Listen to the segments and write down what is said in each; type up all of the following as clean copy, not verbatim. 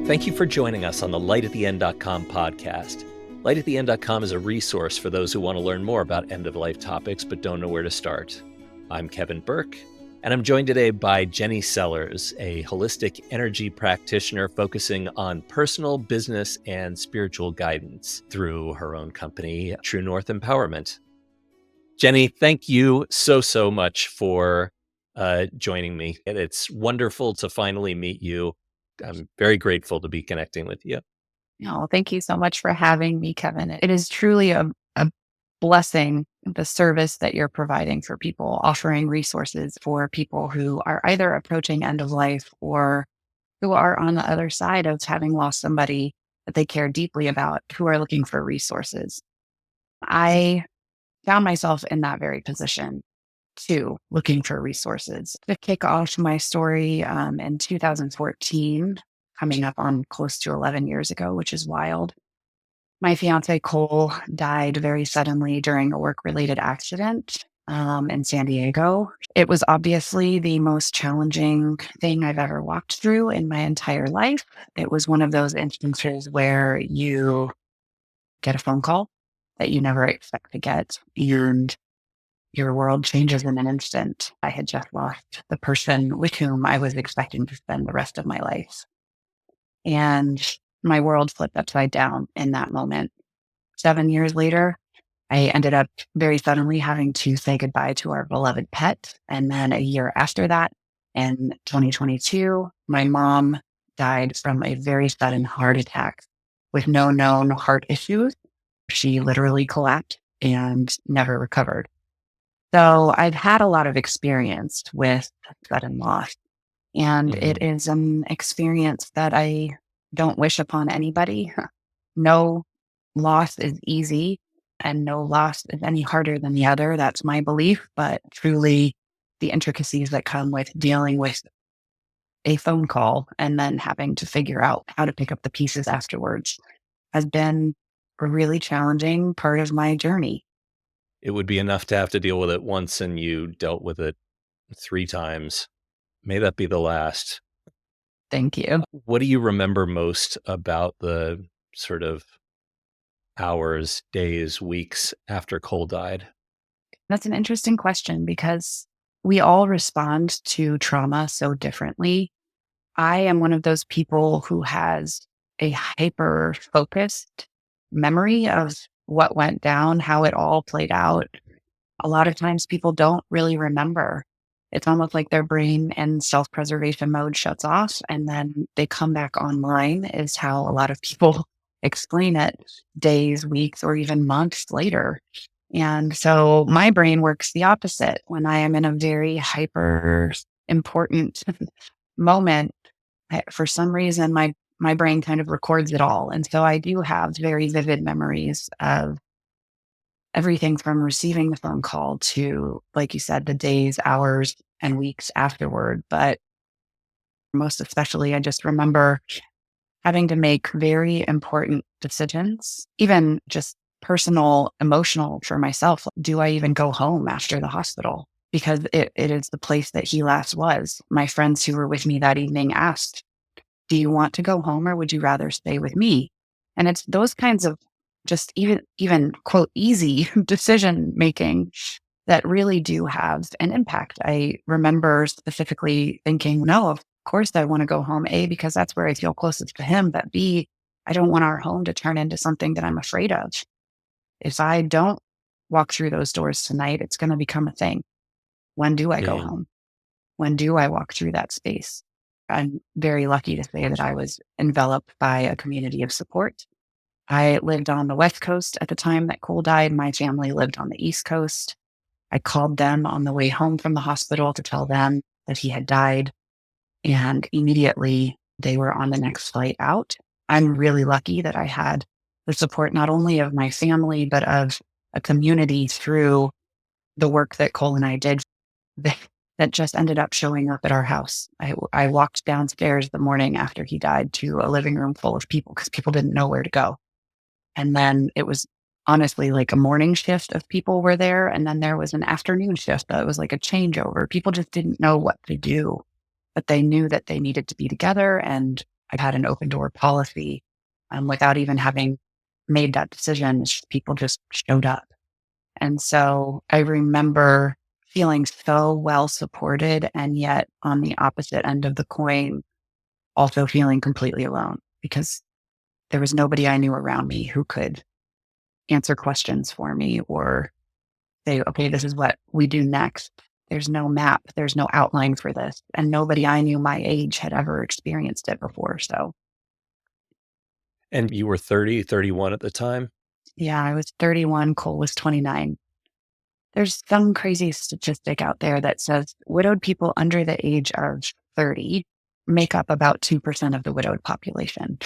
Thank you for joining us on the lightattheend.com podcast. Lightattheend.com is a resource for those who want to learn more about end-of-life topics but don't know where to start. I'm Kevin Berk, and I'm joined today by Jenny Sellers, a holistic energy practitioner focusing on personal, business, and spiritual guidance through her own company, True North Empowerment. Jenny, thank you so much for joining me. It's wonderful to finally meet you. I'm very grateful to be connecting with you. Oh, thank you so much for having me, Kevin. It is truly a blessing, the service that you're providing for people, offering resources for people who are either approaching end of life or who are on the other side of having lost somebody that they care deeply about, who are looking for resources. I found myself in that very position too, looking for resources. To kick off my story, in 2014, coming up on close to 11 years ago, which is wild. My fiancé Coll died very suddenly during a work-related accident in San Diego. It was obviously the most challenging thing I've ever walked through in my entire life. It was one of those instances where you get a phone call that you never expect to get, and your world changes in an instant. I had just lost the person with whom I was expecting to spend the rest of my life. And my world flipped upside down in that moment. 7 years later, I ended up very suddenly having to say goodbye to our beloved pet. And then a year after that, in 2022, my mom died from a very sudden heart attack with no known heart issues. She literally collapsed and never recovered. So I've had a lot of experience with sudden loss, and it is an experience that I don't wish upon anybody. No loss is easy and no loss is any harder than the other. That's my belief, but truly the intricacies that come with dealing with a phone call and then having to figure out how to pick up the pieces afterwards has been a really challenging part of my journey. It would be enough to have to deal with it once and you dealt with it 3 times. May that be the last. Thank you. What do you remember most about the sort of hours, days, weeks after Cole died? That's an interesting question because we all respond to trauma so differently. I am one of those people who has a hyper focused memory of what went down, how it all played out. A lot of times people don't really remember. It's almost like their brain in self preservation mode shuts off and then they come back online, is how a lot of people explain it days, weeks, or even months later. And so my brain works the opposite when I am in a very hyper important moment. For some reason, my brain kind of records it all. And so I do have very vivid memories of everything from receiving the phone call to, like you said, the days, hours, and weeks afterward. But most especially, I just remember having to make very important decisions, even just personal, emotional for myself. Do I even go home after the hospital? Because it is the place that he last was. My friends who were with me that evening asked, do you want to go home or would you rather stay with me? And it's those kinds of just even quote, easy decision making that really do have an impact. I remember specifically thinking, no, of course I want to go home. A, because that's where I feel closest to him. But B, I don't want our home to turn into something that I'm afraid of. If I don't walk through those doors tonight, it's going to become a thing. When do I go Yeah. home? When do I walk through that space? I'm very lucky to say that I was enveloped by a community of support. I lived on the West Coast at the time that Cole died. My family lived on the East Coast. I called them on the way home from the hospital to tell them that he had died. And immediately they were on the next flight out. I'm really lucky that I had the support not only of my family, but of a community through the work that Cole and I did that just ended up showing up at our house. I walked downstairs the morning after he died to a living room full of people because people didn't know where to go. And then it was honestly like a morning shift of people were there. And then there was an afternoon shift that was like a changeover. People just didn't know what to do, but they knew that they needed to be together and I had an open door policy without even having made that decision. People just showed up. And so I remember feeling so well supported, and yet on the opposite end of the coin, also feeling completely alone because there was nobody I knew around me who could answer questions for me or say, okay, this is what we do next. There's no map, there's no outline for this. And nobody I knew my age had ever experienced it before. So, And you were 30, 31 at the time? yeah, I was 31, Coll was 29. There's some crazy statistic out there that says widowed people under the age of 30 make up about 2% of the widowed population.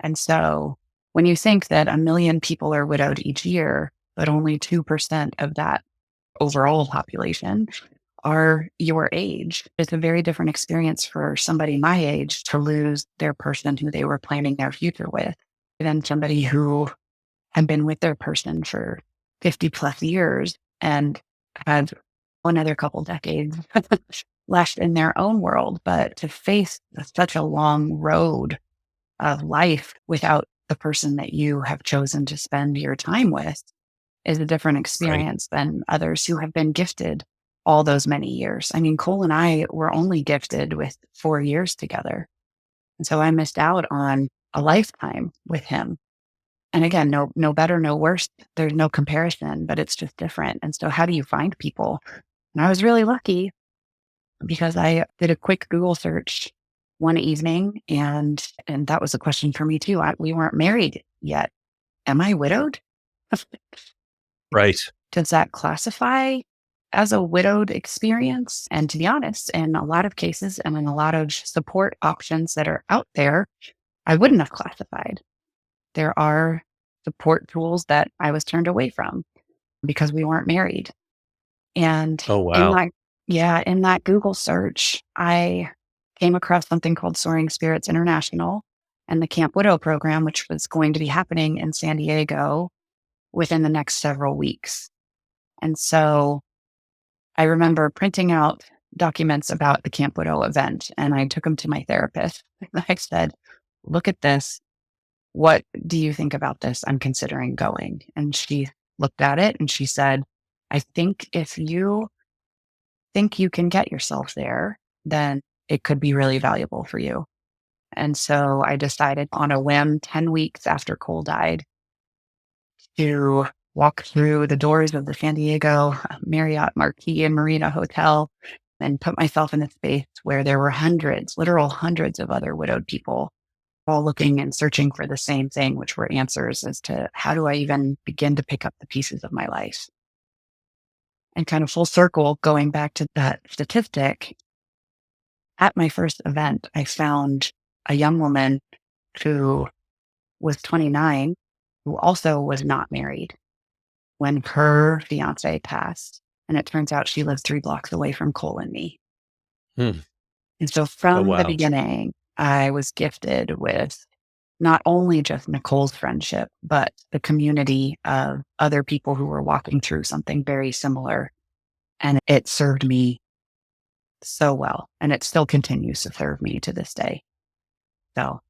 And so when you think that 1 million people are widowed each year, but only 2% of that overall population are your age, it's a very different experience for somebody my age to lose their person who they were planning their future with than somebody who had been with their person for 50 plus years and had another couple decades left in their own world. But to face such a long road of life without the person that you have chosen to spend your time with is a different Right. experience than others who have been gifted all those many years. I mean, Coll and I were only gifted with 4 years together. And so I missed out on a lifetime with him. And again, no better, no worse. There's no comparison, but it's just different. And so how do you find people? And I was really lucky because I did a quick Google search one evening, and that was a question for me too. We weren't married yet. Am I widowed? Right. Does that classify as a widowed experience? And to be honest, in a lot of cases and in a lot of support options that are out there, I wouldn't have classified. There are support tools that I was turned away from because we weren't married. And Oh, in wow. that, yeah, in that Google search, I came across something called Soaring Spirits International and the Camp Widow program, which was going to be happening in San Diego within the next several weeks. And so I remember printing out documents about the Camp Widow event, and I took them to my therapist. I said, look at this. What do you think about this? I'm considering going. And she looked at it and she said, I think if you think you can get yourself there, then it could be really valuable for you. And so I decided on a whim, 10 weeks after Coll died, to walk through the doors of the San Diego Marriott Marquis and Marina Hotel and put myself in a space where there were hundreds, literal hundreds of other widowed people all looking and searching for the same thing, which were answers as to how do I even begin to pick up the pieces of my life? And kind of full circle, going back to that statistic, at my first event, I found a young woman who was 29, who also was not married when her fiance passed. And it turns out she lived 3 blocks away from Coll and me. Hmm. And so Oh, from the wow. beginning, I was gifted with not only just Nicole's friendship, but the community of other people who were walking through something very similar. And it served me so well. And it still continues to serve me to this day. So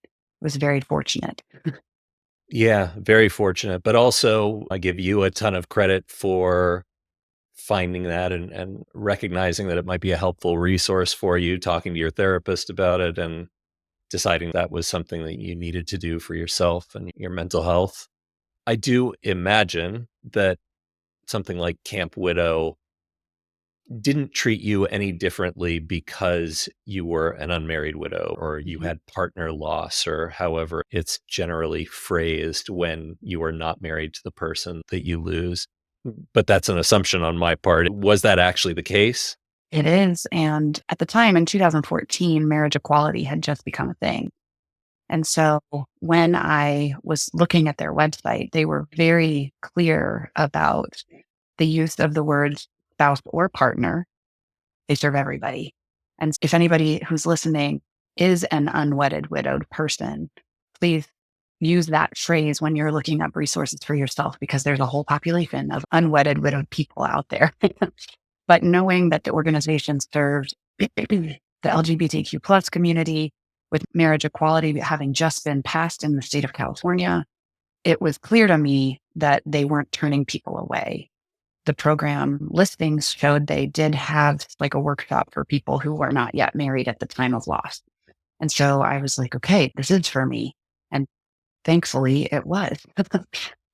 I was very fortunate. Yeah, very fortunate. But also, I give you a ton of credit for finding that and recognizing that it might be a helpful resource for you, talking to your therapist about it and deciding that was something that you needed to do for yourself and your mental health. I do imagine that something like Camp Widow didn't treat you any differently because you were an unmarried widow or you Mhm. had partner loss or however it's generally phrased when you are not married to the person that you lose. But that's an assumption on my part. Was that actually the case? It is. And at the time in 2014, marriage equality had just become a thing. And so when I was looking at their website, they were very clear about the use of the words spouse or partner. They serve everybody. And if anybody who's listening is an unwedded, widowed person, please use that phrase when you're looking up resources for yourself, because there's a whole population of unwedded, widowed people out there. But knowing that the organization serves the LGBTQ plus community, with marriage equality having just been passed in the state of California, it was clear to me that they weren't turning people away. The program listings showed they did have like a workshop for people who were not yet married at the time of loss. And so I was like, okay, this is for me. And thankfully it was.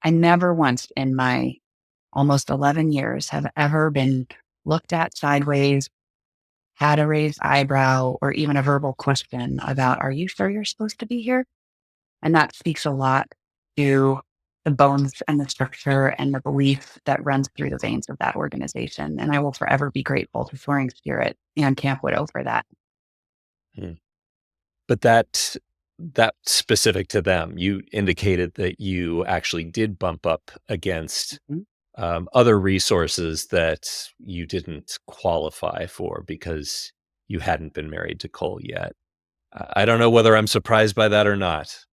I never once in my almost 11 years have ever been looked at sideways, had a raised eyebrow, or even a verbal question about, are you sure you're supposed to be here? And that speaks a lot to the bones and the structure and the belief that runs through the veins of that organization. And I will forever be grateful to Soaring Spirit and Camp Widow for that. Hmm. But that specific to them, you indicated that you actually did bump up against Mhm. other resources that you didn't qualify for because you hadn't been married to Coll yet. I don't know whether I'm surprised by that or not.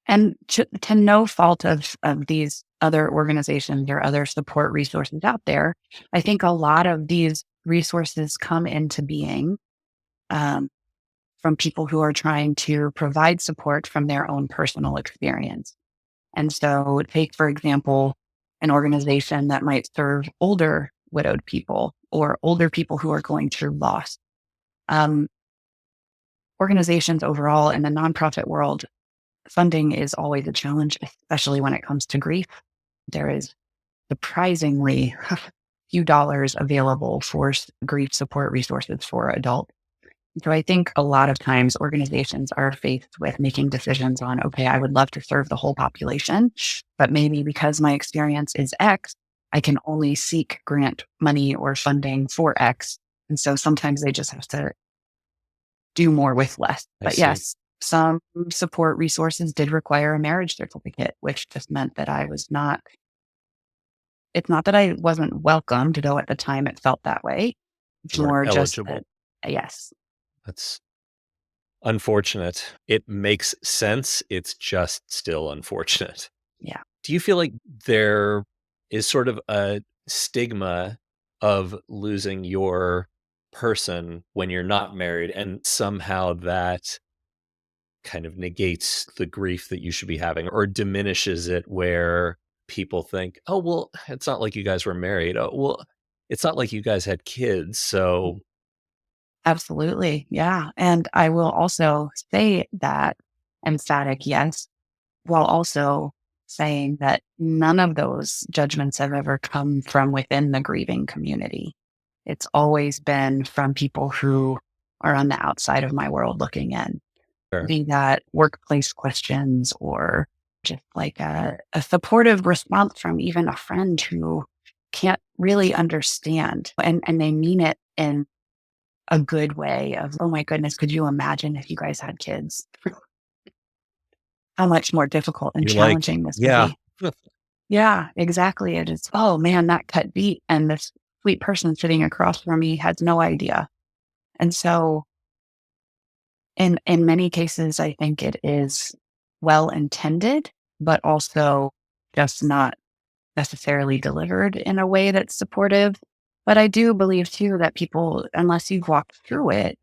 And to no fault of these other organizations or other support resources out there, I think a lot of these resources come into being um, from people who are trying to provide support from their own personal experience. And so, take, for example, an organization that might serve older widowed people or older people who are going through loss. Um, Organizations overall in the nonprofit world, funding is always a challenge, especially when it comes to grief. There is surprisingly few dollars available for grief support resources for adults. So I think a lot of times organizations are faced with making decisions on, okay, I would love to serve the whole population, but maybe because my experience is X, I can only seek grant money or funding for X. And so sometimes they just have to do more with less. I But see. yes, some support resources did require a marriage certificate, which just meant that I was not, it's not that I wasn't welcomed, though at the time it felt that way. It's You weren't more just that, eligible. yes, That's unfortunate. It makes sense. It's just still unfortunate. yeah. Do you feel like there is sort of a stigma of losing your person when you're not married, and somehow that kind of negates the grief that you should be having or diminishes it where people think, "Oh, well, it's not like you guys were married. Oh, well, it's not like you guys had kids." So, Absolutely. Yeah. And I will also say that emphatic yes, while also saying that none of those judgments have ever come from within the grieving community. It's always been from people who are on the outside of my world looking in, sure. be that workplace questions or just like a supportive response from even a friend who can't really understand. And they mean it in a good way of, "Oh my goodness, could you imagine if you guys had kids? How much more difficult and You're like, challenging this would "Yeah, be." Yeah, exactly. It is, "Oh man, that cut deep, and this sweet person sitting across from me has no idea." And so in many cases, I think it is well intended, but also just not necessarily delivered in a way that's supportive. But I do believe too that people, unless you've walked through it,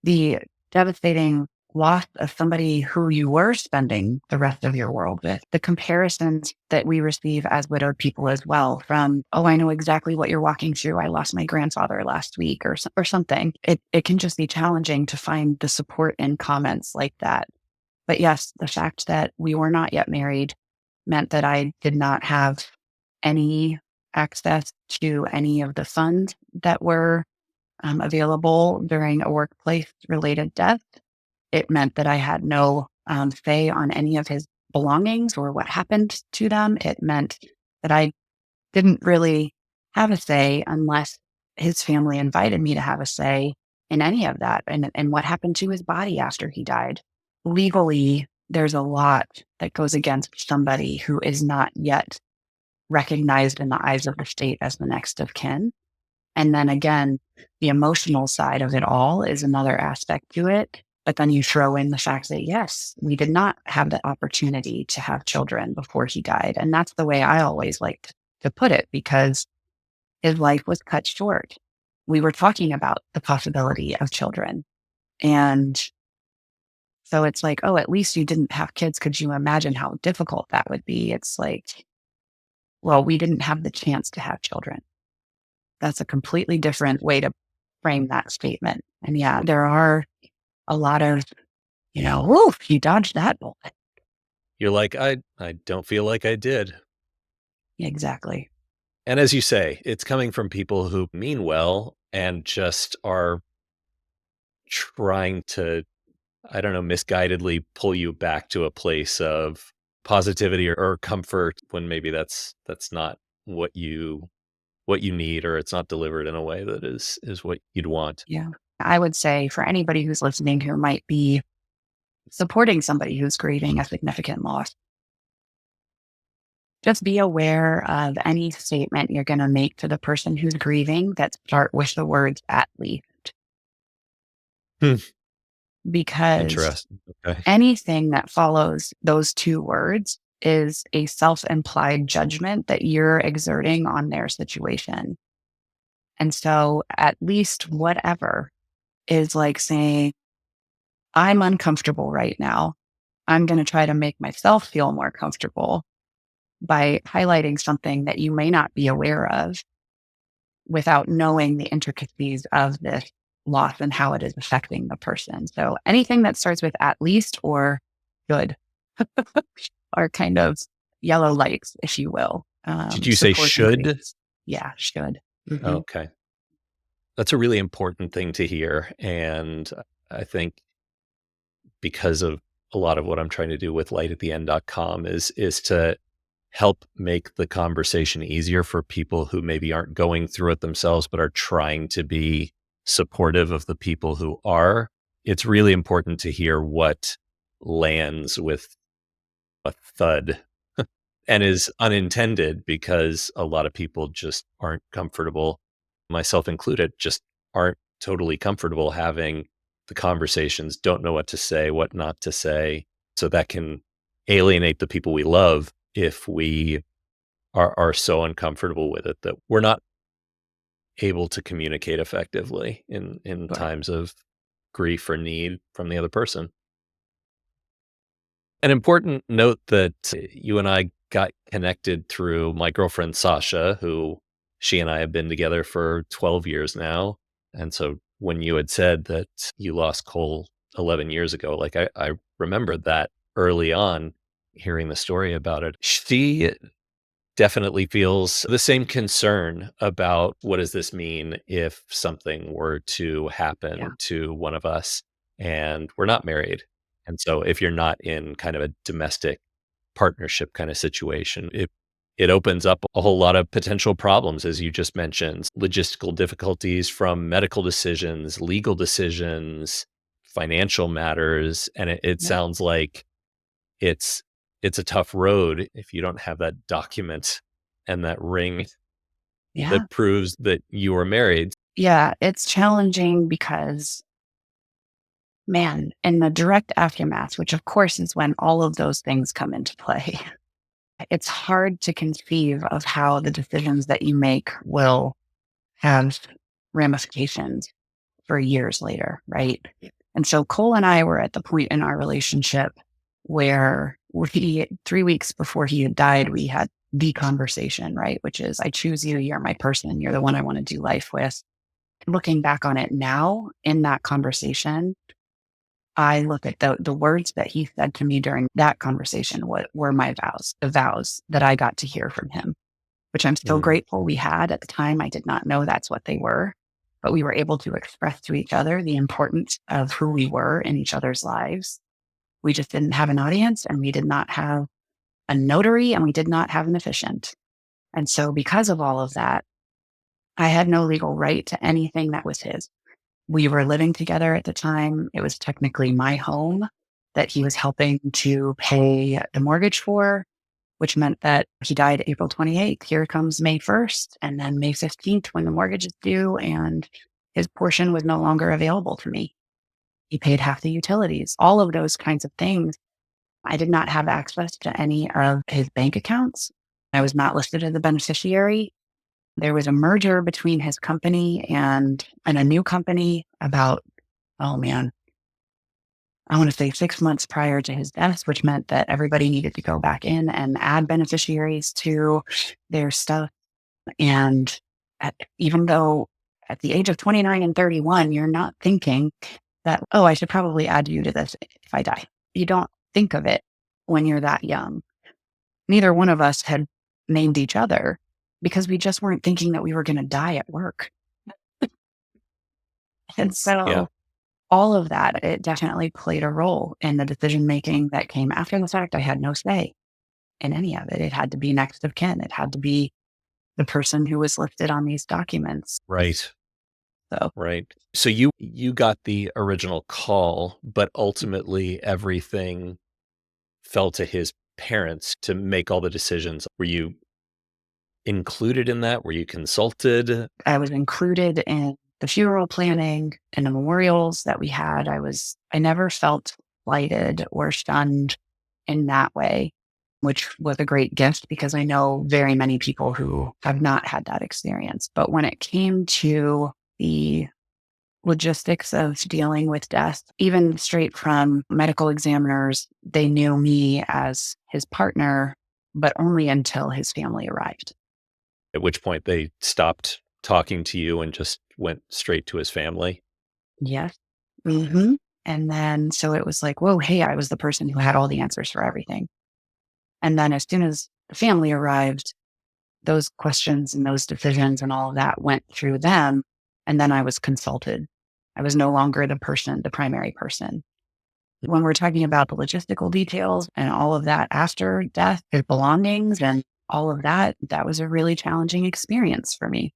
the devastating loss of somebody who you were spending the rest of your world with, the comparisons that we receive as widowed people as well from, oh, I know exactly what you're walking through. I lost my grandfather last week or something. It can just be challenging to find the support in comments like that. But yes, the fact that we were not yet married meant that I did not have any access to any of the funds that were available during a workplace related death. It meant that I had no say on any of his belongings or what happened to them. It meant that I didn't really have a say unless his family invited me to have a say in any of that and what happened to his body after he died. Legally, there's a lot that goes against somebody who is not yet recognized in the eyes of the state as the next of kin. And then again, the emotional side of it all is another aspect to it. But then you throw in the fact that, yes, we did not have the opportunity to have children before he died. And that's the way I always like to put it, because his life was cut short. We were talking about the possibility of children. And So it's like, oh, at least you didn't have kids. Could you imagine how difficult that would be? It's like, well, we didn't have the chance to have children. That's a completely different way to frame that statement. And yeah, there are a lot of, oof, you dodged that bullet. You're like, I don't feel like I did. Exactly. And as you say, it's coming from people who mean well and just are trying to, I don't know, misguidedly pull you back to a place of positivity or comfort when maybe that's not what you need, or it's not delivered in a way that is what you'd want. Yeah. I would say for anybody who's listening who might be supporting somebody who's grieving a significant loss, just be aware of any statement you're going to make to the person who's grieving that start with the words "at least," Hmm. because Interesting. Okay. anything that follows those two words is a self-implied judgment that you're exerting on their situation. And so at least whatever is like saying, I'm uncomfortable right now. I'm going to try to make myself feel more comfortable by highlighting something that you may not be aware of without knowing the intricacies of this loss and how it is affecting the person. So anything that starts with at least or good are kind of yellow lights, if you will. Did you say Support and should? grace. Yeah, should. Mhm. Okay. That's a really important thing to hear. And I think because of a lot of what I'm trying to do with lightattheend.com is to help make the conversation easier for people who maybe aren't going through it themselves, but are trying to be supportive of the people who are. It's really important to hear what lands with a thud and is unintended, because a lot of people just aren't comfortable, myself included, just aren't totally comfortable having the conversations, don't know what to say, what not to say. So that can alienate the people we love if we are so uncomfortable with it that we're not able to communicate effectively in Sure. times of grief or need from the other person. An important note that you and I got connected through my girlfriend, Sasha, who she and I have been together for 12 years now. And so when you had said that you lost Cole 11 years ago, like I remembered that early on hearing the story about it. She definitely feels the same concern about what does this mean if something were to Yeah. happen to one of us and we're not married. And so if you're not in kind of a domestic partnership kind of situation, it opens up a whole lot of potential problems, as you just mentioned, logistical difficulties from medical decisions, legal decisions, financial matters. And it Yeah. sounds like it's it's a tough road if you don't have that document and that ring Yeah. that proves that you were married. Yeah. It's challenging because, man, in the direct aftermath, which of course is when all of those things come into play, it's hard to conceive of how the decisions that you make will have ramifications for years later, right? And so Cole and I were at the point in our relationship where 3 weeks before he had died, we had the conversation, right? Which is, I choose you, you're my person, you're the one I want to do life with. Looking back on it now in that conversation, I look at the words that he said to me during that conversation, what were my vows, the vows that I got to hear from him, which I'm so Mm, grateful we had at the time. I did not know that's what they were, but we were able to express to each other the importance of who we were in each other's lives. We just didn't have an audience, and we did not have a notary, and we did not have an officiant. And so because of all of that, I had no legal right to anything that was his. We were living together at the time. It was technically my home that he was helping to pay the mortgage for, which meant that he died April 28th. Here comes May 1st, and then May 15th when the mortgage is due, and his portion was no longer available to me. He paid half the utilities, all of those kinds of things. I did not have access to any of his bank accounts. I was not listed as a beneficiary. There was a merger between his company and a new company about, oh man, I want to say 6 months prior to his death, which meant that everybody needed to go back in and add beneficiaries to their stuff. And even though at the age of 29 and 31, you're not thinking that, oh, I should probably add you to this if I die. You don't think of it when you're that young. Neither one of us had named each other because we just weren't thinking that we were going to die at work. And Yeah. so all of that, it definitely played a role in the decision making that came after the fact. I had no say in any of it. It had to be next of kin. It had to be the person who was listed on these documents. Right. So Right. So you got the original call, but ultimately everything fell to his parents to make all the decisions. Were you included in that? Were you consulted? I was included in the funeral planning and the memorials that we had. I never felt slighted or shunned in that way, which was a great gift because I know very many people who have not had that experience. But when it came to the logistics of dealing with death, even straight from medical examiners, they knew me as his partner, but only until his family arrived. At which point they stopped talking to you and just went straight to his family? Yes. Hmm. And then, so it was like, whoa, hey, I was the person who had all the answers for everything. And then as soon as the family arrived, those questions and those decisions and all of that went through them. And then I was consulted. I was no longer the primary person. When we're talking about the logistical details and all of that after death, his belongings and all of that, that was a really challenging experience for me.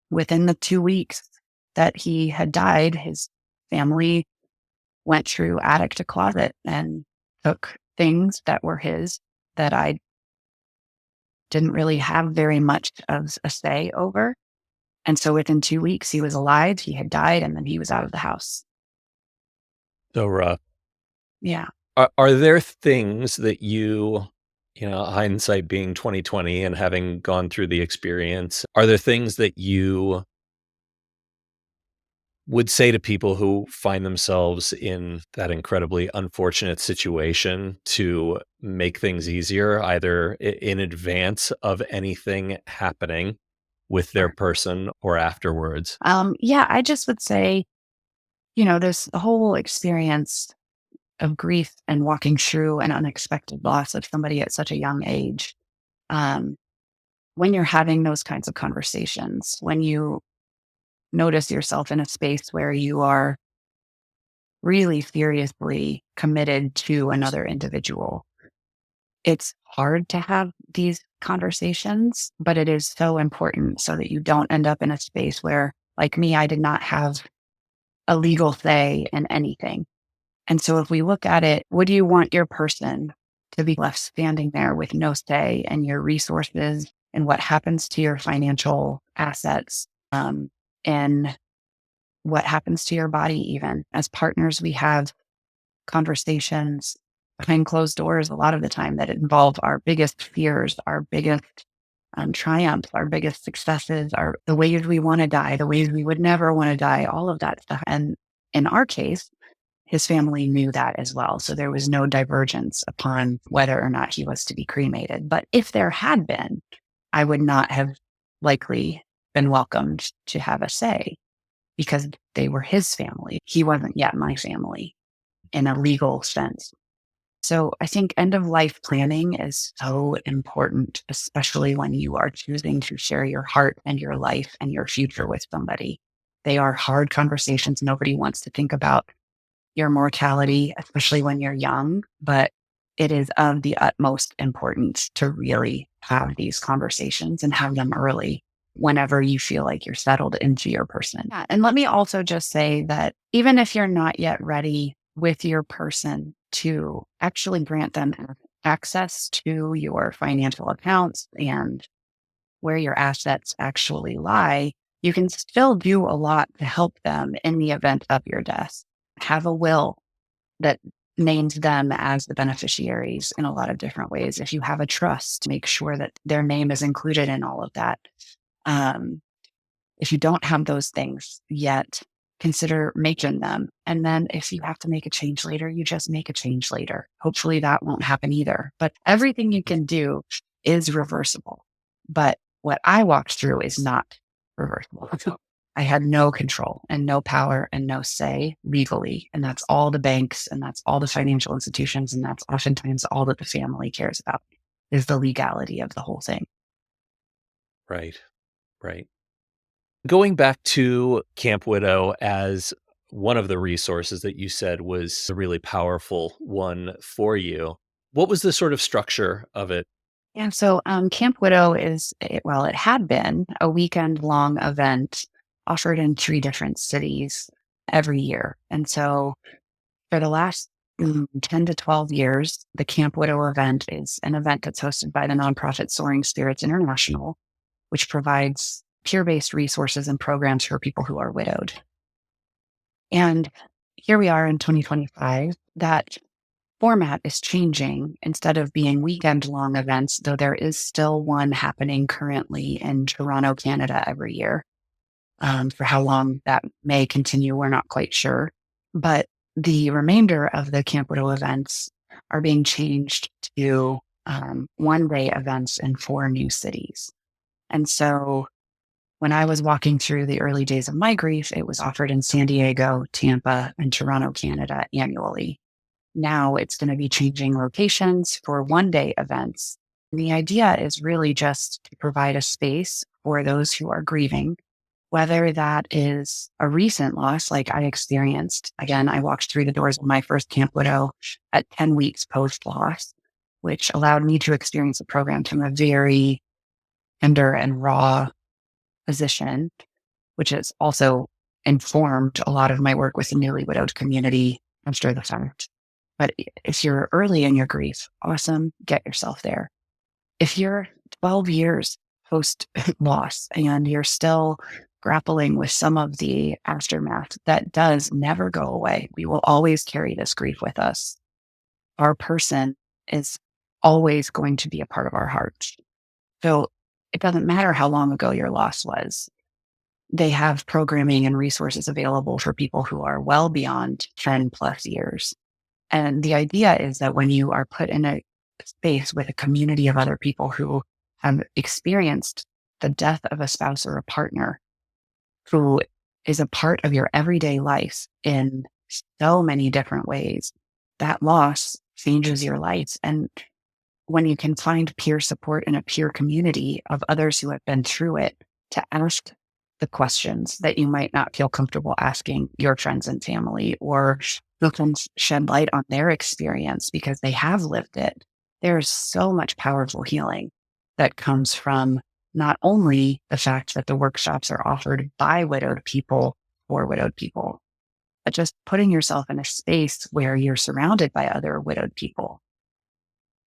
Within the 2 weeks that he had died, his family went through attic to closet and took things that were his that I didn't really have very much of a say over. And so within 2 weeks, he was alive, he had died, and then he was out of the house. So rough. Yeah. Are there things that hindsight being 2020 and having gone through the experience, are there things that you would say to people who find themselves in that incredibly unfortunate situation to make things easier, either in advance of anything happening with their Sure. person or afterwards? Yeah, I just would say, there's the whole experience of grief and walking through an unexpected loss of somebody at such a young age. Um, when you're having those kinds of conversations, when you notice yourself in a space where you are really seriously committed to another individual, it's hard to have these conversations, but it is so important so that you don't end up in a space where, like me, I did not have a legal say in anything. And so if we look at it, would you want your person to be left standing there with no say and your resources and what happens to your financial assets, and what happens to your body? Even as partners, we have conversations behind closed doors a lot of the time that involve our biggest fears, our biggest triumphs, our biggest successes, the ways we want to die, the ways we would never want to die, all of that stuff. And in our case, his family knew that as well. So there was no divergence upon whether or not he was to be cremated. But if there had been, I would not have likely been welcomed to have a say because they were his family. He wasn't yet my family in a legal sense. So I think end of life planning is so important, especially when you are choosing to share your heart and your life and your future with somebody. They are hard conversations. Nobody wants to think about your mortality, especially when you're young, but it is of the utmost importance to really have these conversations and have them early whenever you feel like you're settled into your person. Yeah, and let me also just say that even if you're not yet ready with your person to actually grant them access to your financial accounts and where your assets actually lie, you can still do a lot to help them in the event of your death. Have a will that names them as the beneficiaries in a lot of different ways. If you have a trust, make sure that their name is included in all of that. Um, if you don't have those things yet, consider making them. And then if you have to make a change later, you just make a change later. Hopefully that won't happen either. But everything you can do is reversible. But what I walked through is not reversible. I had no control and no power and no say legally. And that's all the banks and that's all the financial institutions. And that's oftentimes all that the family cares about is the legality of the whole thing. Right. Right. Going back to Camp Widow as one of the resources that you said was a really powerful one for you, what was the sort of structure of it? And so Camp Widow well, it had been a weekend long event offered in 3 different cities every year. And so for the last 10 to 12 years, the Camp Widow event is an event that's hosted by the nonprofit Soaring Spirits International, which provides peer-based resources and programs for people who are widowed. And here we are in 2025, that format is changing. Instead of being weekend-long events, though there is still one happening currently in Toronto, Canada every year. For how long that may continue, we're not quite sure. But the remainder of the Camp Widow events are being changed to one-day events in 4 new cities. And so when I was walking through the early days of my grief, it was offered in San Diego, Tampa, and Toronto, Canada annually. Now it's going to be changing locations for one-day events. And the idea is really just to provide a space for those who are grieving, whether that is a recent loss like I experienced. Again, I walked through the doors of my first Camp Widow at 10 weeks post-loss, which allowed me to experience the program from a very tender and raw position, which has also informed a lot of my work with the newly widowed community after the fact. But if you're early in your grief, awesome, get yourself there. If you're 12 years post loss and you're still grappling with some of the aftermath, that does never go away. We will always carry this grief with us. Our person is always going to be a part of our heart. So it doesn't matter how long ago your loss was. They have programming and resources available for people who are well beyond 10 plus years. And the idea is that when you are put in a space with a community of other people who have experienced the death of a spouse or a partner who is a part of your everyday life in so many different ways, that loss changes your life. And when you can find peer support in a peer community of others who have been through it to ask the questions that you might not feel comfortable asking your friends and family, or who can shed light on their experience because they have lived it. There's so much powerful healing that comes from not only the fact that the workshops are offered by widowed people for widowed people, but just putting yourself in a space where you're surrounded by other widowed people.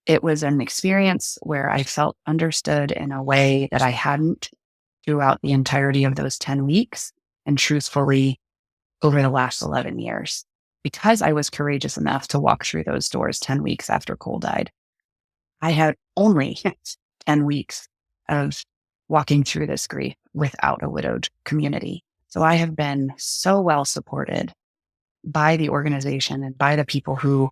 It was an experience where I felt understood in a way that I hadn't throughout the entirety of those 10 weeks, and truthfully, over the last 11 years. Because I was courageous enough to walk through those doors 10 weeks after Coll died, I had only 10 weeks of walking through this grief without a widowed community. So I have been so well supported by the organization and by the people who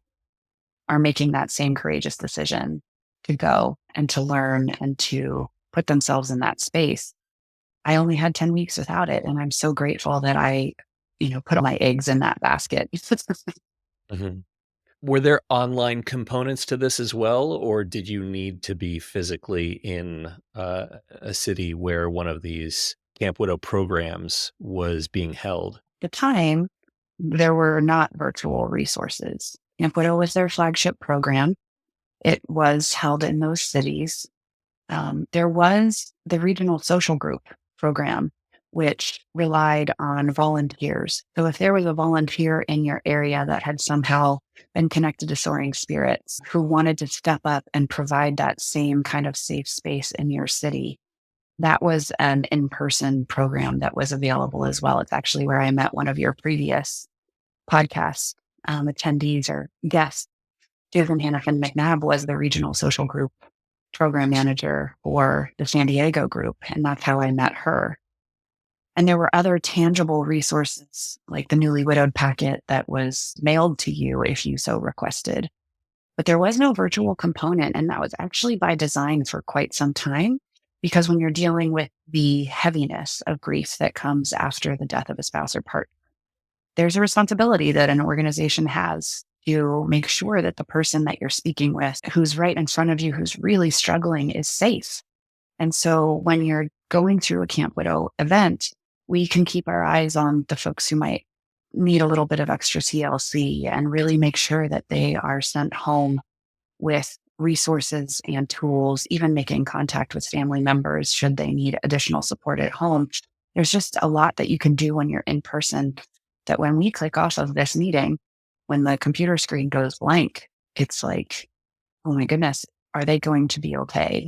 are making that same courageous decision to go and to learn and to put themselves in that space. I only had 10 weeks without it. And I'm so grateful that I, put all my eggs in that basket. Mhm. Were there online components to this as well, or did you need to be physically in a city where one of these Camp Widow programs was being held? At the time, there were not virtual resources. Camp Widow was their flagship program. It was held in those cities. There was the regional social group program, which relied on volunteers. So if there was a volunteer in your area that had somehow been connected to Soaring Spirits who wanted to step up and provide that same kind of safe space in your city, that was an in-person program that was available as well. It's actually where I met one of your previous podcast attendees or guests. Susan Hannafin McNabb was the regional social group program manager for the San Diego group, and that's how I met her. And there were other tangible resources like the newly widowed packet that was mailed to you if you so requested. But there was no virtual component. And that was actually by design for quite some time, because when you're dealing with the heaviness of grief that comes after the death of a spouse or partner, there's a responsibility that an organization has to make sure that the person that you're speaking with, who's right in front of you, who's really struggling, is safe. And so when you're going through a Camp Widow event, we can keep our eyes on the folks who might need a little bit of extra TLC and really make sure that they are sent home with resources and tools, even making contact with family members should they need additional support at home. There's just a lot that you can do when you're in person that when we click off of this meeting, when the computer screen goes blank, it's like, oh my goodness, are they going to be okay?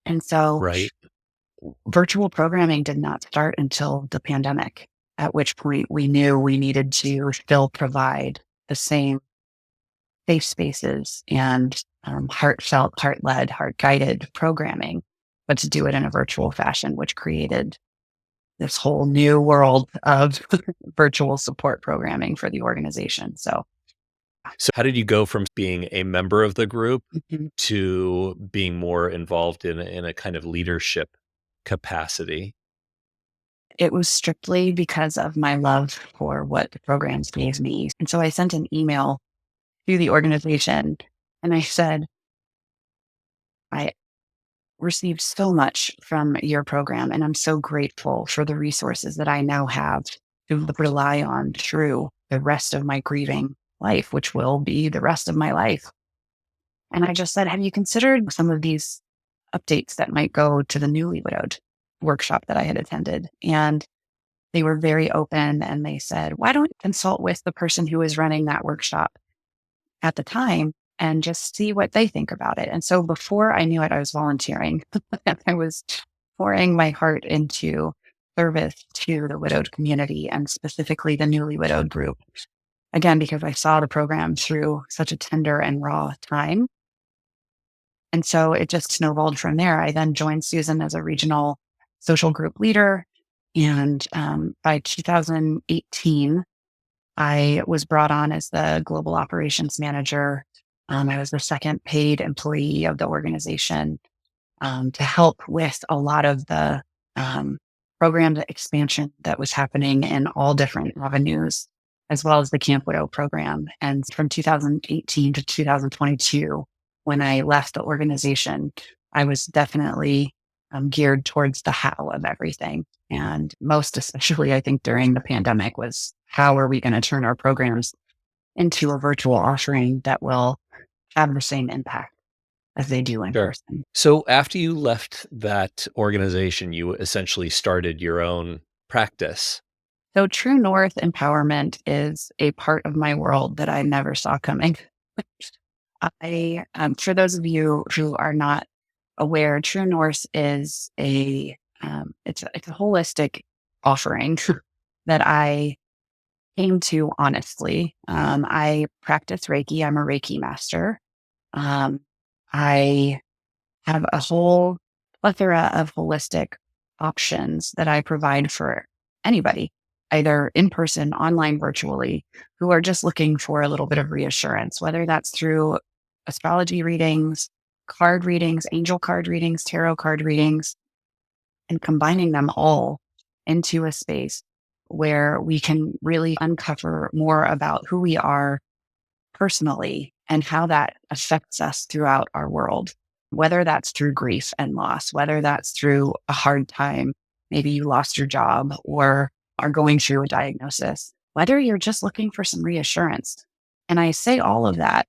And so Right. virtual programming did not start until the pandemic, at which point we knew we needed to still provide the same safe spaces and heartfelt, heart-led, heart-guided programming, but to do it in a virtual fashion, which created this whole new world of virtual support programming for the organization. So, So how did you go from being a member of the group mhm. to being more involved in a kind of leadership capacity? It was strictly because of my love for what the programs gave me. And so I sent an email to the organization and I said, I received so much from your program, and I'm so grateful for the resources that I now have to rely on through the rest of my grieving life, which will be the rest of my life. And I just said, have you considered some of these updates that might go to the newly widowed workshop that I had attended? And they were very open and they said, why don't you consult with the person who is running that workshop at the time and just see what they think about it? And so before I knew it, I was volunteering. I was pouring my heart into service to the widowed community and specifically the newly widowed group. Again, because I saw the program through such a tender and raw time. And so it just snowballed from there. I then joined Susan as a regional social group leader. And by 2018, I was brought on as the global operations manager. I was the second paid employee of the organization to help with a lot of the um, program expansion that was happening in all different avenues, as well as the Camp Widow program. And from 2018 to 2022, when I left the organization, I was definitely geared towards the how of everything. And most especially, I think during the pandemic was how are we going to turn our programs into a virtual offering that will have the same impact as they do in Sure. person. So after you left that organization, you essentially started your own practice. So True North empowerment is a part of my world that I never saw coming. For those of you who are not aware, True North is it's a holistic offering that I came to honestly. I practice Reiki. I'm a Reiki master. Um, I have a whole plethora of holistic options that I provide for anybody, either in person, online, virtually, who are just looking for a little bit of reassurance, whether that's through astrology readings, card readings, angel card readings, tarot card readings, and combining them all into a space where we can really uncover more about who we are personally and how that affects us throughout our world, whether that's through grief and loss, whether that's through a hard time. Maybe you lost your job or are going through a diagnosis, whether you're just looking for some reassurance. And I say all of that,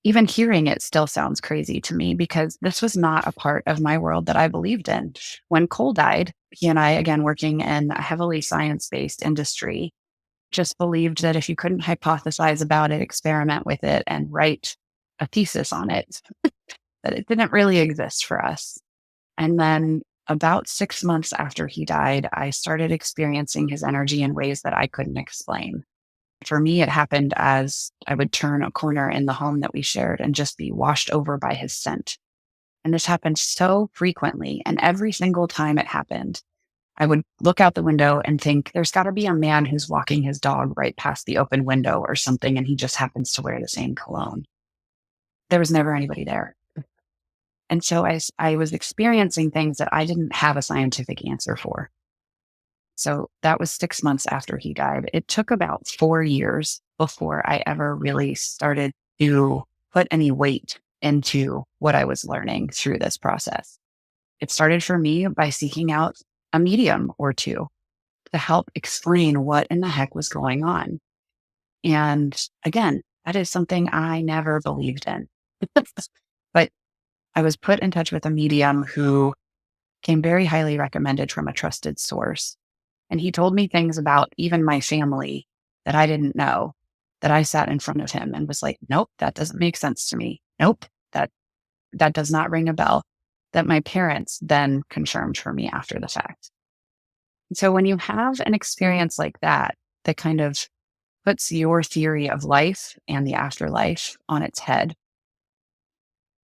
even hearing it still sounds crazy to me because this was not a part of my world that I believed in. When Coll died, he and I, again, working in a heavily science based industry, just believed that if you couldn't hypothesize about it, experiment with it, and write a thesis on it, that it didn't really exist for us. And then about 6 months after he died, I started experiencing his energy in ways that I couldn't explain. For me, it happened as I would turn a corner in the home that we shared and just be washed over by his scent. And this happened so frequently. And every single time it happened, I would look out the window and think, there's got to be a man who's walking his dog right past the open window or something, and he just happens to wear the same cologne. There was never anybody there. And so I was experiencing things that I didn't have a scientific answer for. So that was 6 months after he died. It took about 4 years before I ever really started to put any weight into what I was learning through this process. It started for me by seeking out a medium or two to help explain what in the heck was going on. And again, that is something I never believed in. But I was put in touch with a medium who came very highly recommended from a trusted source. And he told me things about even my family that I didn't know, that I sat in front of him and was like, nope, that doesn't make sense to me. Nope, that does not ring a bell. That my parents then confirmed for me after the fact. And so when you have an experience like that, that kind of puts your theory of life and the afterlife on its head,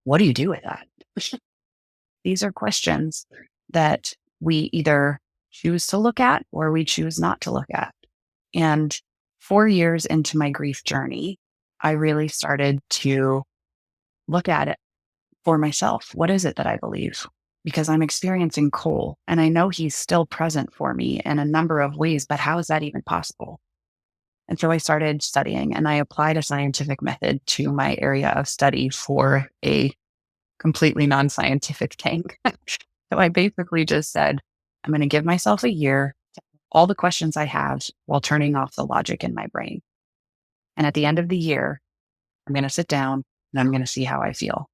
what do you do with that? These are questions that we either choose to look at or we choose not to look at. And 4 years into my grief journey, I really started to look at it for myself. What is it that I believe? Because I'm experiencing Coll, and I know he's still present for me in a number of ways, but how is that even possible? And so I started studying, and I applied a scientific method to my area of study for a completely non-scientific thing. So I basically just said, I'm going to give myself a year to all the questions I have while turning off the logic in my brain. And at the end of the year, I'm going to sit down and I'm going to see how I feel.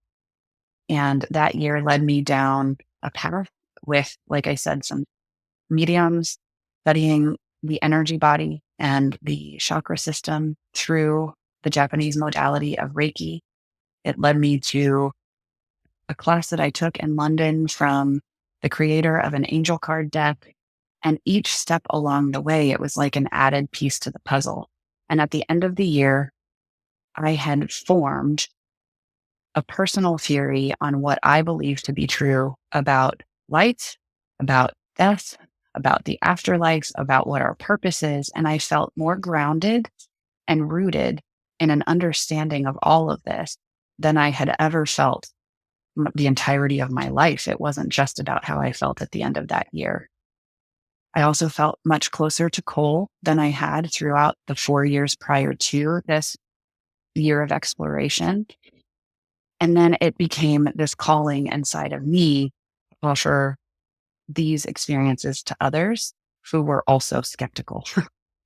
And that year led me down a path with, like I said, some mediums, studying the energy body and the chakra system through the Japanese modality of Reiki. It led me to a class that I took in London from the creator of an angel card deck. And each step along the way, it was like an added piece to the puzzle. And at the end of the year, I had formed a personal theory on what I believe to be true about light, about death, about the afterlife, about what our purpose is. And I felt more grounded and rooted in an understanding of all of this than I had ever felt the entirety of my life. It wasn't just about how I felt at the end of that year. I also felt much closer to Coll than I had throughout the 4 years prior to this year of exploration. And then it became this calling inside of me to offer these experiences to others who were also skeptical,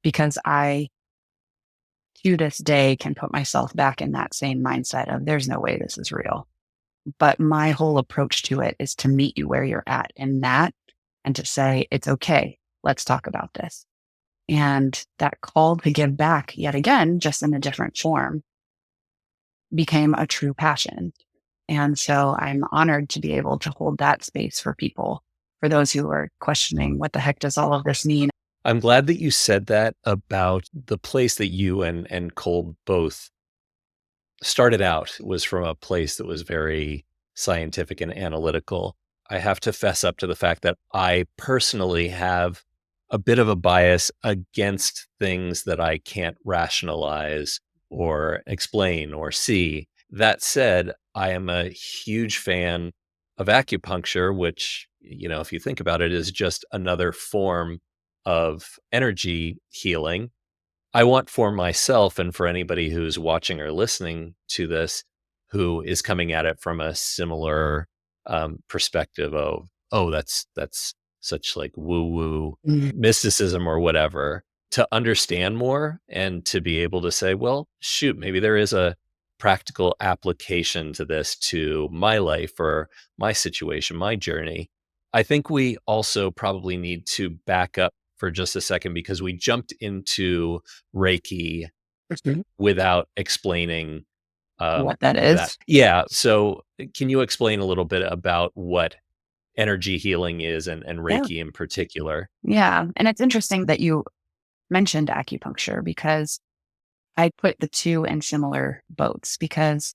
because I, to this day, can put myself back in that same mindset of there's no way this is real. But my whole approach to it is to meet you where you're at in that and to say, it's okay, let's talk about this. And that call to give back yet again, just in a different form, became a true passion. And so I'm honored to be able to hold that space for people, for those who are questioning, what the heck does all of this mean? I'm glad that you said that about the place that you and Coll both started out was from a place that was very scientific and analytical. I have to fess up to the fact that I personally have a bit of a bias against things that I can't rationalize or explain or see. That said, I am a huge fan of acupuncture, which, if you think about it, is just another form of energy healing. I want for myself and for anybody who's watching or listening to this who is coming at it from a similar perspective of, oh, that's such like woo-woo mysticism or whatever, to understand more and to be able to say, well, shoot, maybe there is a practical application to this, to my life or my situation, my journey. I think we also probably need to back up for just a second because we jumped into Reiki without explaining What that is. Yeah. So can you explain a little bit about what energy healing is and Yeah. Reiki in particular? Yeah. And it's interesting that you mentioned acupuncture, because I put the two in similar boats, because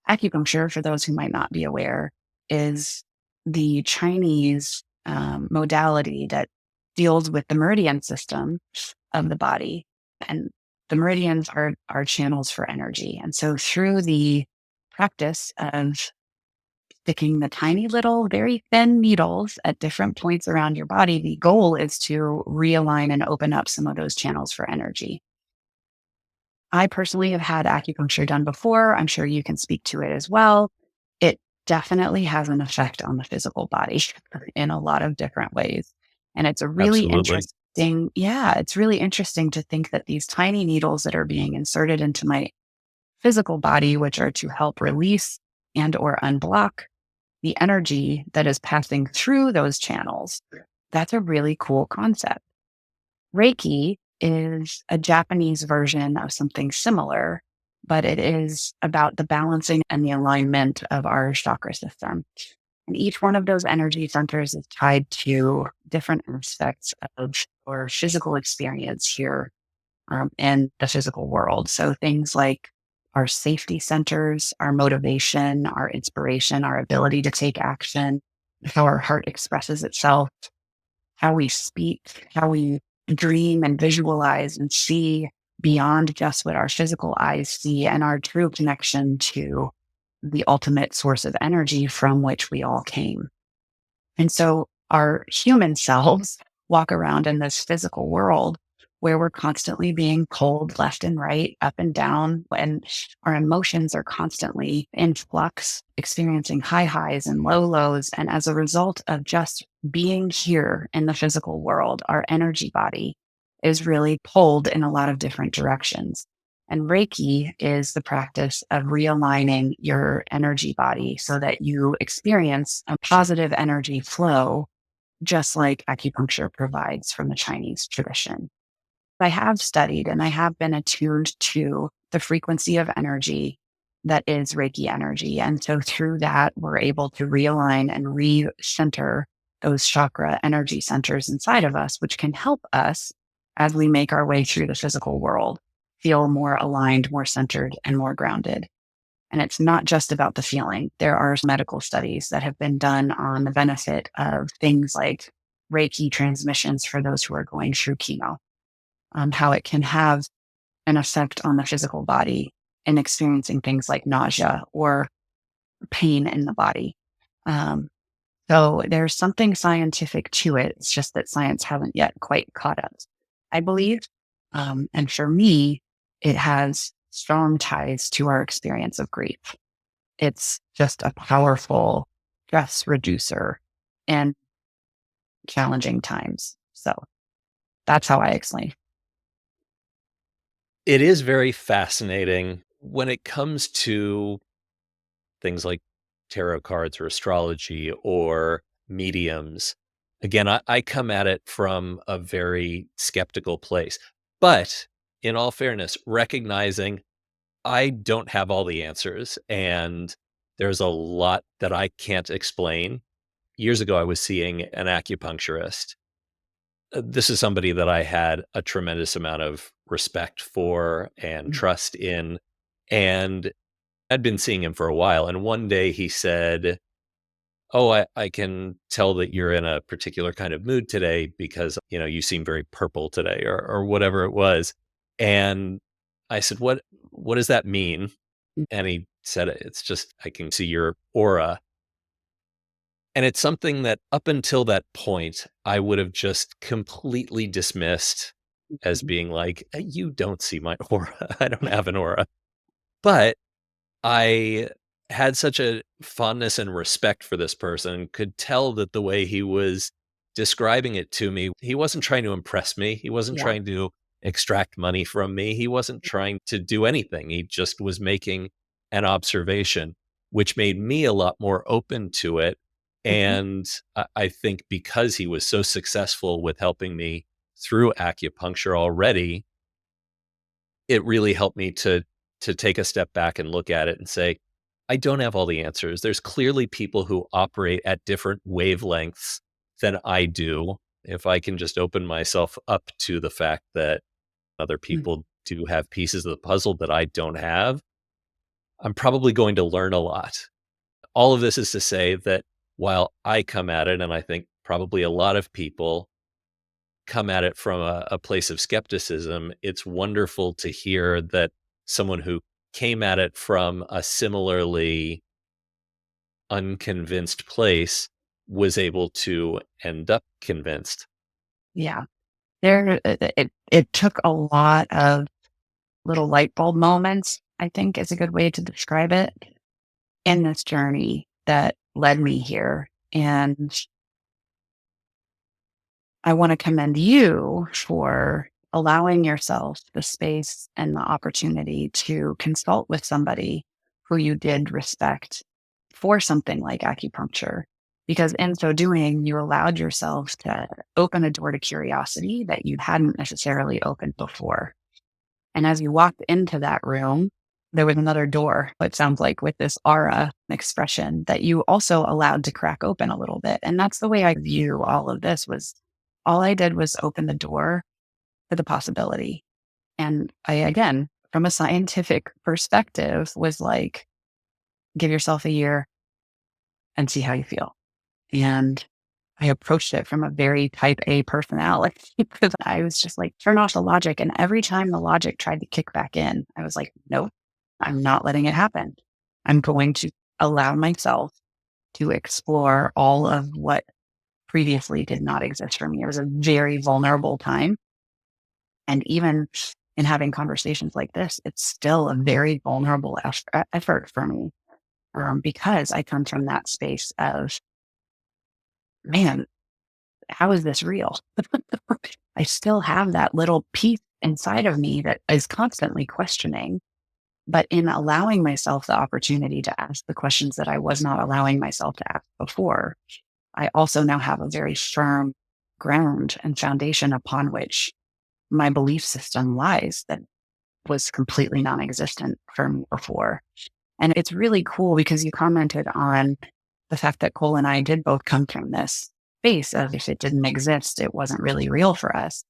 acupuncture, for those who might not be aware, is the Chinese modality that deals with the meridian system of the body. And the meridians are channels for energy. And so through the practice of sticking the tiny little, very thin needles at different points around your body, the goal is to realign and open up some of those channels for energy. I personally have had acupuncture done before. I'm sure you can speak to it as well. It definitely has an effect on the physical body in a lot of different ways. And it's a really Absolutely. interesting, yeah, it's really interesting to think that these tiny needles that are being inserted into my physical body, which are to help release and or unblock the energy that is passing through those channels. That's a really cool concept. Reiki is a Japanese version of something similar, but it is about the balancing and the alignment of our chakra system. And each one of those energy centers is tied to different aspects of our physical experience here in the physical world. So things like our safety centers, our motivation, our inspiration, our ability to take action, how our heart expresses itself, how we speak, how we dream and visualize and see beyond just what our physical eyes see, and our true connection to the ultimate source of energy from which we all came. And so our human selves walk around in this physical world where we're constantly being pulled left and right, up and down, and our emotions are constantly in flux, experiencing high highs and low lows. And as a result of just being here in the physical world, our energy body is really pulled in a lot of different directions. And Reiki is the practice of realigning your energy body so that you experience a positive energy flow, just like acupuncture provides from the Chinese tradition. I have studied and I have been attuned to the frequency of energy that is Reiki energy. And so through that, we're able to realign and recenter those chakra energy centers inside of us, which can help us as we make our way through the physical world feel more aligned, more centered, and more grounded. And it's not just about the feeling. There are medical studies that have been done on the benefit of things like Reiki transmissions for those who are going through chemo, how it can have an effect on the physical body in experiencing things like nausea or pain in the body. Um, so there's something scientific to it. It's just that science hasn't yet quite caught up, I believe. And for me, it has strong ties to our experience of grief. It's just a powerful stress reducer in challenging times. So that's how I explain. It is very fascinating when it comes to things like tarot cards or astrology or mediums. Again, I come at it from a very skeptical place. But in all fairness, recognizing I don't have all the answers and there's a lot that I can't explain. Years ago, I was seeing an acupuncturist. This is somebody that I had a tremendous amount of respect for and Mm, trust in. And I'd been seeing him for a while. And one day he said, "Oh, I can tell that you're in a particular kind of mood today because, you seem very purple today," or whatever it was. And I said, what does that mean? mm, And he said, "It's just, I can see your aura." And it's something that up until that point, I would have just completely dismissed as mm. being like, You don't see my aura. I don't have an aura." But I had such a fondness and respect for this person, could tell that the way he was describing it to me, he wasn't trying to impress me. He wasn't Yeah. trying to extract money from me. He wasn't trying to do anything. He just was making an observation, which made me a lot more open to it. Mhm. And I think because he was so successful with helping me through acupuncture already, it really helped me to take a step back and look at it and say, I don't have all the answers. There's clearly people who operate at different wavelengths than I do. If I can just open myself up to the fact that other Mm. people do have pieces of the puzzle that I don't have, I'm probably going to learn a lot. All of this is to say that while I come at it, and I think probably a lot of people, come at it from a place of skepticism, it's wonderful to hear that someone who came at it from a similarly unconvinced place was able to end up convinced. Yeah. It took a lot of little light bulb moments, I think is a good way to describe it, in this journey that led me here. And I want to commend you for allowing yourself the space and the opportunity to consult with somebody who you did respect for something like acupuncture. Because in so doing, you allowed yourself to open a door to curiosity that you hadn't necessarily opened before. And as you walked into that room, there was another door, it sounds like, with this aura expression that you also allowed to crack open a little bit. And that's the way I view all of this was all I did was open the door to the possibility. And I, again, from a scientific perspective, was like, give yourself a year and see how you feel. And I approached it from a very type A personality because I was just like, turn off the logic. And every time the logic tried to kick back in, I was like, nope, I'm not letting it happen. I'm going to allow myself to explore all of what previously did not exist for me. It was a very vulnerable time. And even in having conversations like this, it's still a very vulnerable effort for me because I come from that space of, man, how is this real? I still have that little piece inside of me that is constantly questioning. But in allowing myself the opportunity to ask the questions that I was not allowing myself to ask before, I also now have a very firm ground and foundation upon which my belief system lies that was completely non existent for me before. And it's really cool because you commented on the fact that Coll and I did both come from this space of if it didn't exist, it wasn't really real for us.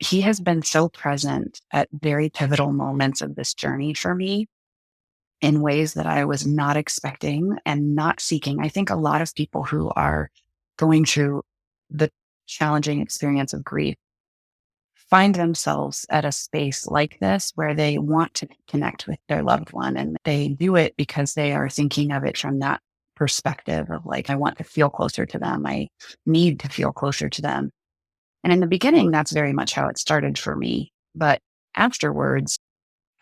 He has been so present at very pivotal moments of this journey for me in ways that I was not expecting and not seeking. I think a lot of people who are going through the challenging experience of grief find themselves at a space like this where they want to connect with their loved one. And they do it because they are thinking of it from that perspective of like, I want to feel closer to them. I need to feel closer to them. And in the beginning, that's very much how it started for me. But afterwards,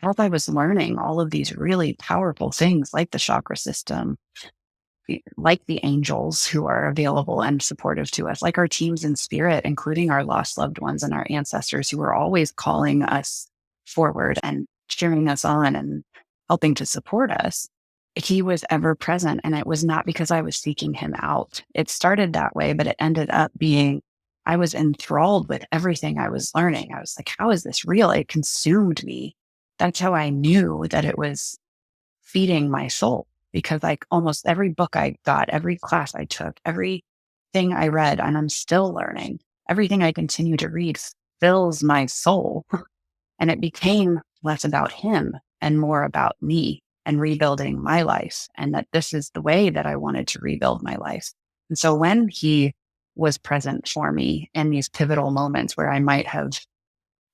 as I was learning all of these really powerful things like the chakra system, like the angels who are available and supportive to us, like our teams in spirit, including our lost loved ones and our ancestors who are always calling us forward and cheering us on and helping to support us. He was ever present. And it was not because I was seeking him out. It started that way, but it ended up being, I was enthralled with everything I was learning. I was like, how is this real? It consumed me. That's how I knew that it was feeding my soul. Because like almost every book I got, every class I took, everything I read, and I'm still learning, everything I continue to read fills my soul. And it became less about him and more about me and rebuilding my life. And that this is the way that I wanted to rebuild my life. And so when he was present for me in these pivotal moments where I might have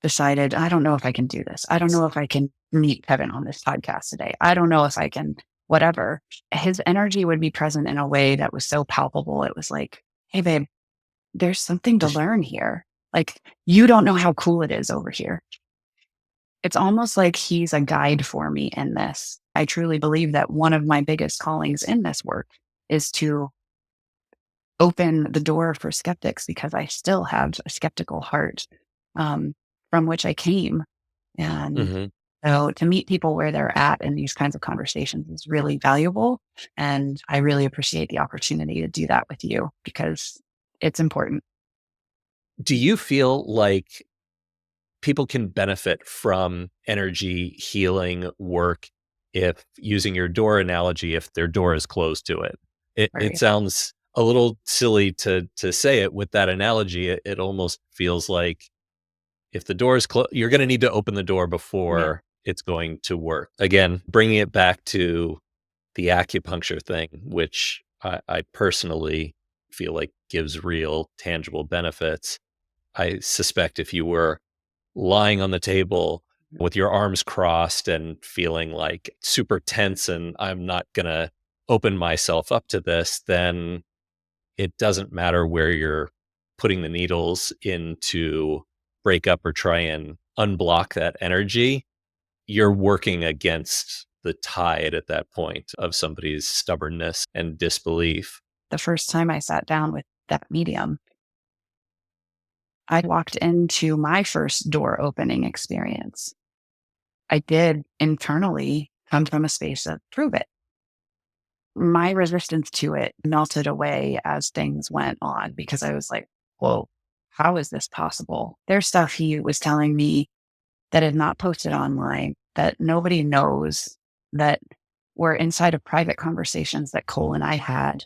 decided, I don't know if I can do this. I don't know if I can meet Kevin on this podcast today. I don't know if I can whatever, his energy would be present in a way that was so palpable. It was like, hey, babe, there's something to learn here. Like, you don't know how cool it is over here. It's almost like he's a guide for me in this. I truly believe that one of my biggest callings in this work is to open the door for skeptics because I still have a skeptical heart from which I came. And Mhm. so to meet people where they're at in these kinds of conversations is really valuable. And I really appreciate the opportunity to do that with you because it's important. Do you feel like people can benefit from energy healing work if, using your door analogy, if their door is closed to it? It Right. sounds a little silly to say it with that analogy. It almost feels like if the door is closed, you're going to need to open the door Yeah. before it's going to work. Again, bringing it back to the acupuncture thing, which I personally feel like gives real tangible benefits. I suspect if you were lying on the table with your arms crossed and feeling like super tense and I'm not going to open myself up to this, then it doesn't matter where you're putting the needles in to break up or try and unblock that energy. You're working against the tide at that point of somebody's stubbornness and disbelief. The first time I sat down with that medium, I walked into my first door opening experience. I did internally come from a space of prove it. My resistance to it melted away as things went on because I was like, whoa, how is this possible? There's stuff he was telling me that is not posted online, that nobody knows, that were inside of private conversations that Coll and I had.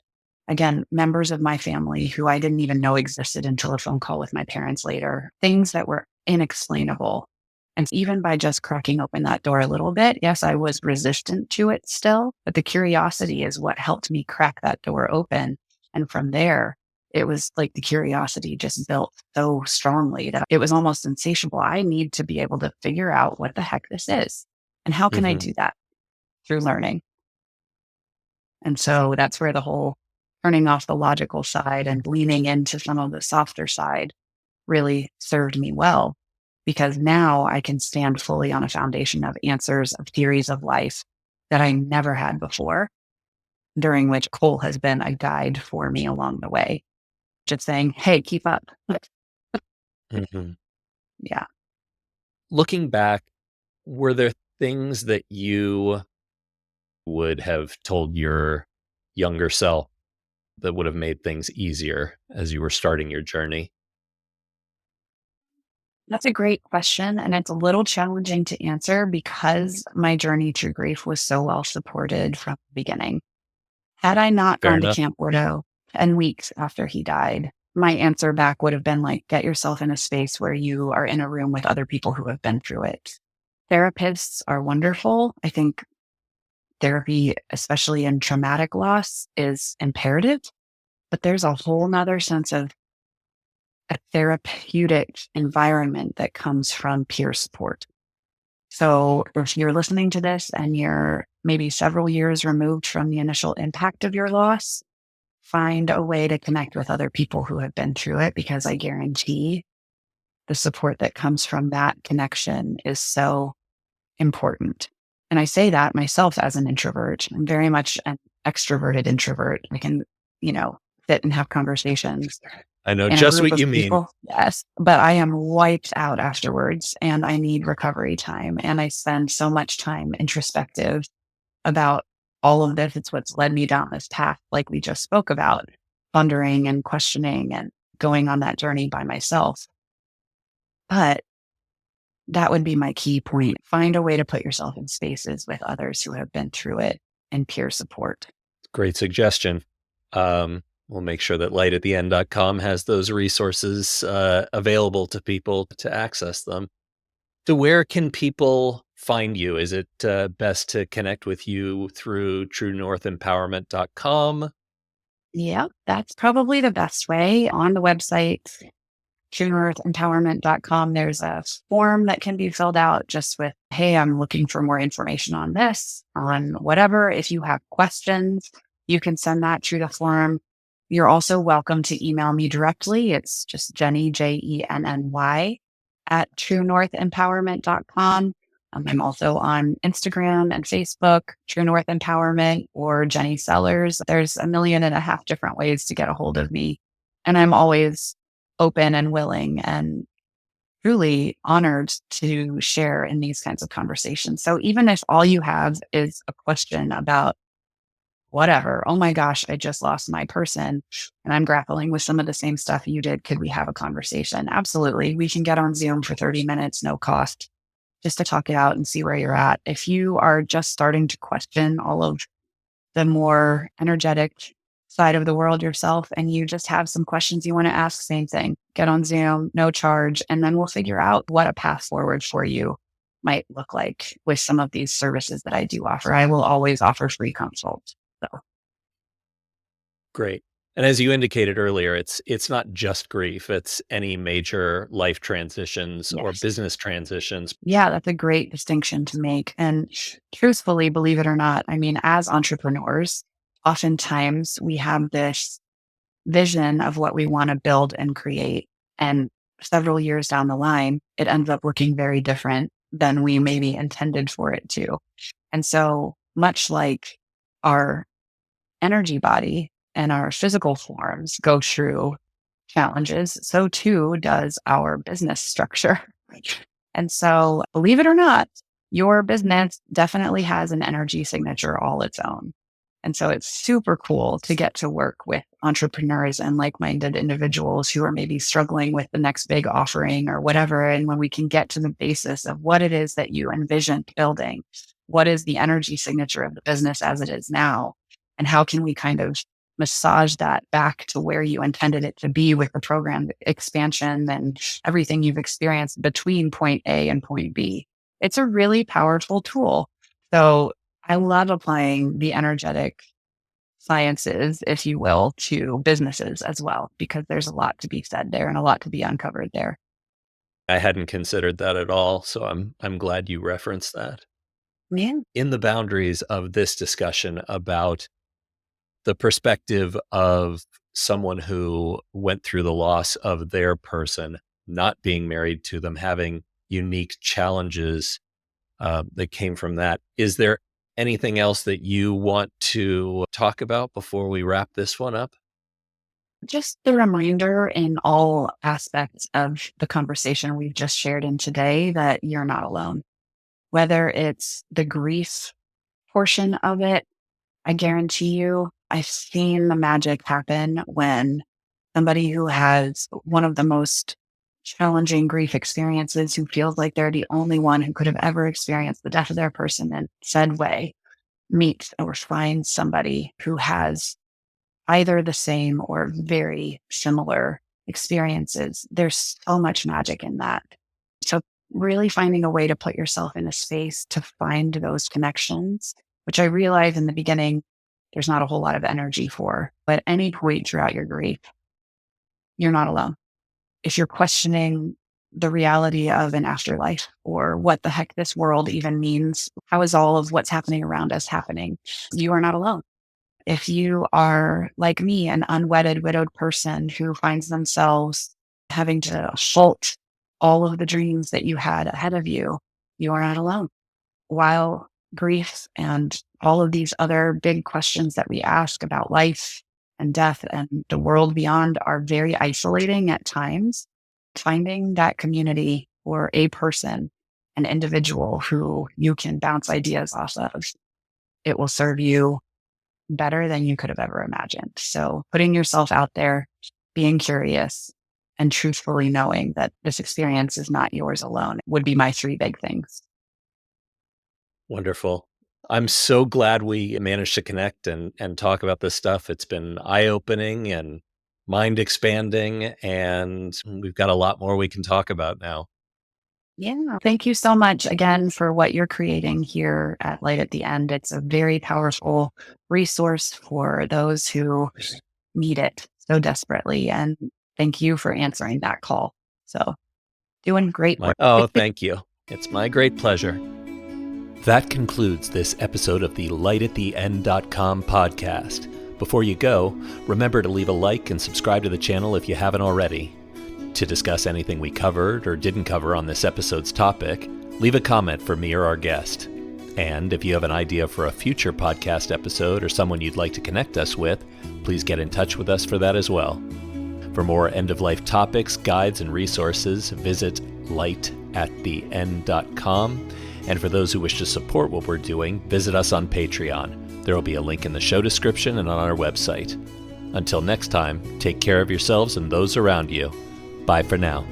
Again, members of my family who I didn't even know existed until a phone call with my parents later, things that were inexplainable. And even by just cracking open that door a little bit, yes, I was resistant to it still, but the curiosity is what helped me crack that door open. And from there, it was like the curiosity just built so strongly that it was almost insatiable. I need to be able to figure out what the heck this is. And how can I Mhm. do that? Through learning. And so that's where the whole turning off the logical side and leaning into some of the softer side really served me well, because now I can stand fully on a foundation of answers, of theories of life that I never had before, during which Coll has been a guide for me along the way. Just saying, hey, keep up. Mhm. Yeah. Looking back, were there things that you would have told your younger self that would have made things easier as you were starting your journey? That's a great question. And it's a little challenging to answer because my journey through grief was so well supported from the beginning. Had I not Fair gone to enough. Camp Bordeaux 10 weeks after he died, my answer back would have been like, get yourself in a space where you are in a room with other people who have been through it. Therapists are wonderful. I think therapy, especially in traumatic loss, is imperative, but there's a whole nother sense of a therapeutic environment that comes from peer support. So if you're listening to this and you're maybe several years removed from the initial impact of your loss, find a way to connect with other people who have been through it, because I guarantee the support that comes from that connection is so important. And I say that myself as an introvert. I'm very much an extroverted introvert. I can, you know, sit and have conversations I know in a just group what of you mean. people. Yes. But I am wiped out afterwards and I need recovery time. And I spend so much time introspective about all of this. It's what's led me down this path, like we just spoke about, pondering and questioning and going on that journey by myself. But that would be my key point. Find a way to put yourself in spaces with others who have been through it and peer support. Great suggestion. We'll make sure that lightattheend.com has those resources available to people to access them. So where can people find you? Is it best to connect with you through truenorthempowerment.com? Yeah, that's probably the best way. On the website, truenorthempowerment.com, there's a form that can be filled out just with, hey, I'm looking for more information on this, on whatever. If you have questions, you can send that through the form. You're also welcome to email me directly. It's just Jenny, Jenny, at truenorthempowerment.com. I'm also on Instagram and Facebook, True North Empowerment or Jenny Sellers. There's 1.5 million different ways to get a hold of me. And I'm always open and willing and truly honored to share in these kinds of conversations. So even if all you have is a question about whatever, oh my gosh, I just lost my person and I'm grappling with some of the same stuff you did, could we have a conversation? Absolutely. We can get on Zoom for 30 minutes, no cost, just to talk it out and see where you're at. If you are just starting to question all of the more energetic side of the world yourself and you just have some questions you want to ask, same thing. Get on Zoom, no charge, and then we'll figure out what a path forward for you might look like with some of these services that I do offer. I will always offer free consults. So Great. And as you indicated earlier, it's not just grief, it's any major life transitions or Yes. business transitions. Yeah, that's a great distinction to make. And truthfully, believe it or not, I mean, as entrepreneurs, oftentimes we have this vision of what we want to build and create. And several years down the line, it ends up looking very different than we maybe intended for it to. And so, much like our energy body and our physical forms go through challenges, so too does our business structure. And so, believe it or not, your business definitely has an energy signature all its own. And so it's super cool to get to work with entrepreneurs and like-minded individuals who are maybe struggling with the next big offering or whatever. And when we can get to the basis of what it is that you envision building, what is the energy signature of the business as it is now, and how can we kind of massage that back to where you intended it to be with the program expansion and everything you've experienced between point A and point B. It's a really powerful tool. So I love applying the energetic sciences, if you will, to businesses as well, because there's a lot to be said there and a lot to be uncovered there. I hadn't considered that at all, so I'm glad you referenced that. Yeah. In the boundaries of this discussion about the perspective of someone who went through the loss of their person, not being married to them, having unique challenges that came from that. Is there anything else that you want to talk about before we wrap this one up? Just the reminder in all aspects of the conversation we've just shared in today that you're not alone. Whether it's the grief portion of it, I guarantee you, I've seen the magic happen when somebody who has one of the most challenging grief experiences, who feels like they're the only one who could have ever experienced the death of their person in said way, meets or finds somebody who has either the same or very similar experiences. There's so much magic in that. So really finding a way to put yourself in a space to find those connections, which I realized in the beginning, there's not a whole lot of energy for. But at any point throughout your grief, you're not alone. If you're questioning the reality of an afterlife or what the heck this world even means, how is all of what's happening around us happening, you are not alone. If you are like me, an unwedded, widowed person who finds themselves having to halt all of the dreams that you had ahead of you, you are not alone. While grief and all of these other big questions that we ask about life and death and the world beyond are very isolating at times, finding that community or a person, an individual who you can bounce ideas off of, it will serve you better than you could have ever imagined. So putting yourself out there, being curious, and truthfully knowing that this experience is not yours alone would be my three big things. Wonderful. I'm so glad we managed to connect and talk about this stuff. It's been eye-opening and mind-expanding, and we've got a lot more we can talk about now. Yeah. Thank you so much again for what you're creating here at Light at the End. It's a very powerful resource for those who need it so desperately. And thank you for answering that call. So doing great work. Thank you. It's my great pleasure. That concludes this episode of the lightattheend.com podcast. Before you go, remember to leave a like and subscribe to the channel if you haven't already. To discuss anything we covered or didn't cover on this episode's topic, leave a comment for me or our guest. And if you have an idea for a future podcast episode or someone you'd like to connect us with, please get in touch with us for that as well. For more end-of-life topics, guides, and resources, visit lightattheend.com. And for those who wish to support what we're doing, visit us on Patreon. There will be a link in the show description and on our website. Until next time, take care of yourselves and those around you. Bye for now.